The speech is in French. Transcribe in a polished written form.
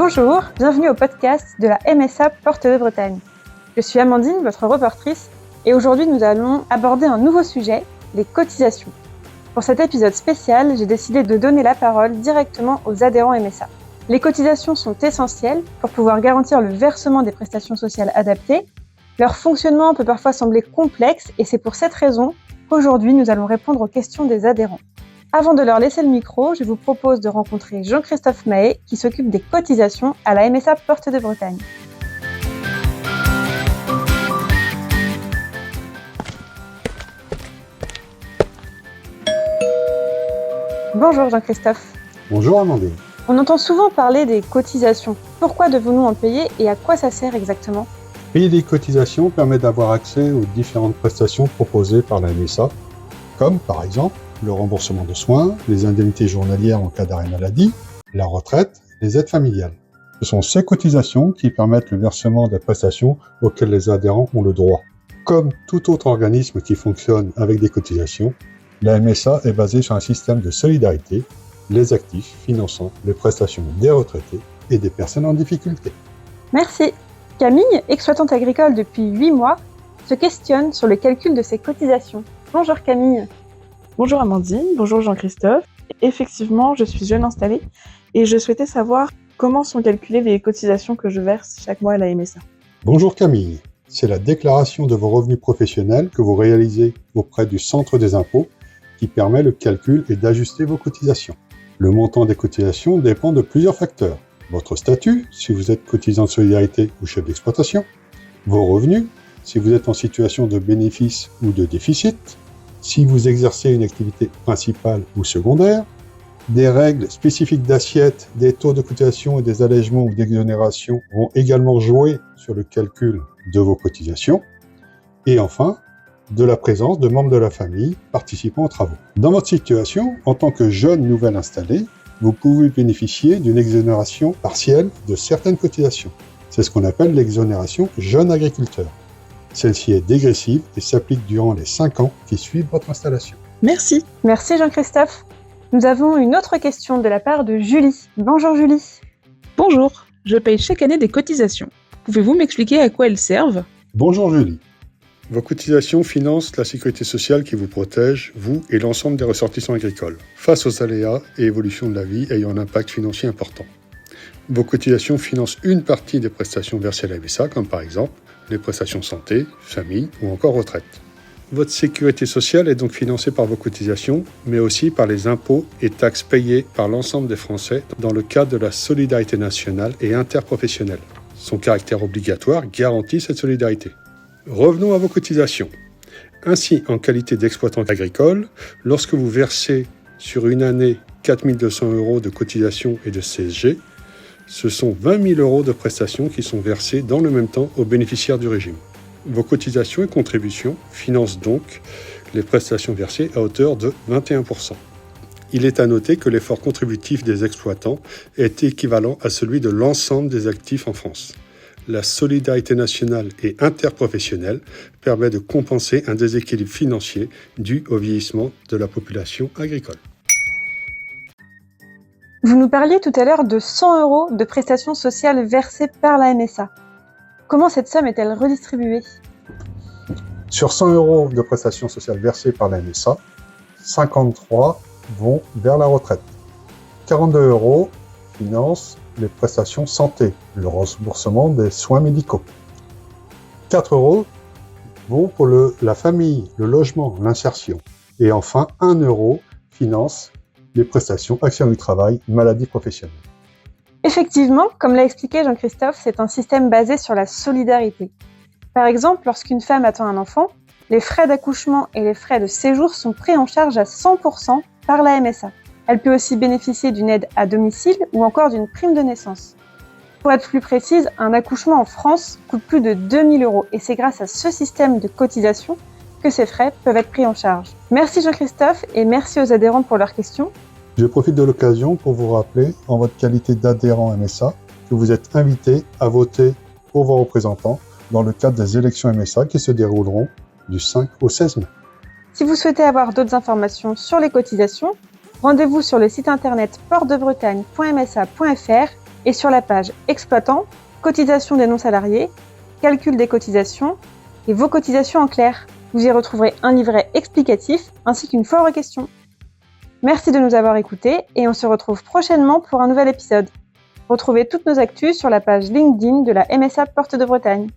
Bonjour, bienvenue au podcast de la MSA Porte de Bretagne. Je suis Amandine, votre reportrice, et aujourd'hui nous allons aborder un nouveau sujet, les cotisations. Pour cet épisode spécial, j'ai décidé de donner la parole directement aux adhérents MSA. Les cotisations sont essentielles pour pouvoir garantir le versement des prestations sociales adaptées. Leur fonctionnement peut parfois sembler complexe et c'est pour cette raison qu'aujourd'hui nous allons répondre aux questions des adhérents. Avant de leur laisser le micro, je vous propose de rencontrer Jean-Christophe Mahé qui s'occupe des cotisations à la MSA Porte de Bretagne. Bonjour Jean-Christophe. Bonjour Amandine. On entend souvent parler des cotisations. Pourquoi devons-nous en payer et à quoi ça sert exactement ? Payer des cotisations permet d'avoir accès aux différentes prestations proposées par la MSA, comme par exemple le remboursement de soins, les indemnités journalières en cas d'arrêt maladie, la retraite, les aides familiales. Ce sont ces cotisations qui permettent le versement des prestations auxquelles les adhérents ont le droit. Comme tout autre organisme qui fonctionne avec des cotisations, la MSA est basée sur un système de solidarité, les actifs finançant les prestations des retraités et des personnes en difficulté. Merci. Camille, exploitante agricole depuis 8 mois, se questionne sur le calcul de ses cotisations. Bonjour Camille. Bonjour Amandine, bonjour Jean-Christophe. Effectivement, je suis jeune installée et je souhaitais savoir comment sont calculées les cotisations que je verse chaque mois à la MSA. Bonjour Camille, c'est la déclaration de vos revenus professionnels que vous réalisez auprès du centre des impôts qui permet le calcul et d'ajuster vos cotisations. Le montant des cotisations dépend de plusieurs facteurs. Votre statut, si vous êtes cotisant de solidarité ou chef d'exploitation, vos revenus, si vous êtes en situation de bénéfice ou de déficit, si vous exercez une activité principale ou secondaire, des règles spécifiques d'assiette, des taux de cotisation et des allègements ou d'exonération vont également jouer sur le calcul de vos cotisations, et enfin, de la présence de membres de la famille participant aux travaux. Dans votre situation, en tant que jeune nouvel installé, vous pouvez bénéficier d'une exonération partielle de certaines cotisations. C'est ce qu'on appelle l'exonération jeune agriculteur. Celle-ci est dégressive et s'applique durant les 5 ans qui suivent votre installation. Merci. Merci Jean-Christophe. Nous avons une autre question de la part de Julie. Bonjour Julie. Bonjour, je paye chaque année des cotisations. Pouvez-vous m'expliquer à quoi elles servent ? Bonjour Julie. Vos cotisations financent la sécurité sociale qui vous protège, vous et l'ensemble des ressortissants agricoles, face aux aléas et évolutions de la vie ayant un impact financier important. Vos cotisations financent une partie des prestations versées à la MSA, comme par exemple les prestations santé, famille ou encore retraite. Votre sécurité sociale est donc financée par vos cotisations, mais aussi par les impôts et taxes payés par l'ensemble des Français dans le cadre de la solidarité nationale et interprofessionnelle. Son caractère obligatoire garantit cette solidarité. Revenons à vos cotisations. Ainsi, en qualité d'exploitant agricole, lorsque vous versez sur une année 4 200 € de cotisations et de CSG, ce sont 20 000 € de prestations qui sont versées dans le même temps aux bénéficiaires du régime. Vos cotisations et contributions financent donc les prestations versées à hauteur de 21%. Il est à noter que l'effort contributif des exploitants est équivalent à celui de l'ensemble des actifs en France. La solidarité nationale et interprofessionnelle permet de compenser un déséquilibre financier dû au vieillissement de la population agricole. Vous nous parliez tout à l'heure de 100 € de prestations sociales versées par la MSA. Comment cette somme est-elle redistribuée ? Sur 100 € de prestations sociales versées par la MSA, 53 vont vers la retraite. 42 € financent les prestations santé, le remboursement des soins médicaux. 4 € vont pour la famille, le logement, l'insertion. Et enfin, 1 € finance les prestations accident du travail, maladie professionnelle. Effectivement, comme l'a expliqué Jean-Christophe, c'est un système basé sur la solidarité. Par exemple, lorsqu'une femme attend un enfant, les frais d'accouchement et les frais de séjour sont pris en charge à 100% par la MSA. Elle peut aussi bénéficier d'une aide à domicile ou encore d'une prime de naissance. Pour être plus précise, un accouchement en France coûte plus de 2 000 € et c'est grâce à ce système de cotisation que ces frais peuvent être pris en charge. Merci Jean-Christophe et merci aux adhérents pour leurs questions. Je profite de l'occasion pour vous rappeler, en votre qualité d'adhérent MSA, que vous êtes invité à voter pour vos représentants dans le cadre des élections MSA qui se dérouleront du 5 au 16 mai. Si vous souhaitez avoir d'autres informations sur les cotisations, rendez-vous sur le site internet portdebretagne.msa.fr Et sur la page exploitant, cotisation des non-salariés, calcul des cotisations et vos cotisations en clair. Vous y retrouverez un livret explicatif ainsi qu'une foire aux questions. Merci de nous avoir écoutés et on se retrouve prochainement pour un nouvel épisode. Retrouvez toutes nos actus sur la page LinkedIn de la MSA Porte de Bretagne.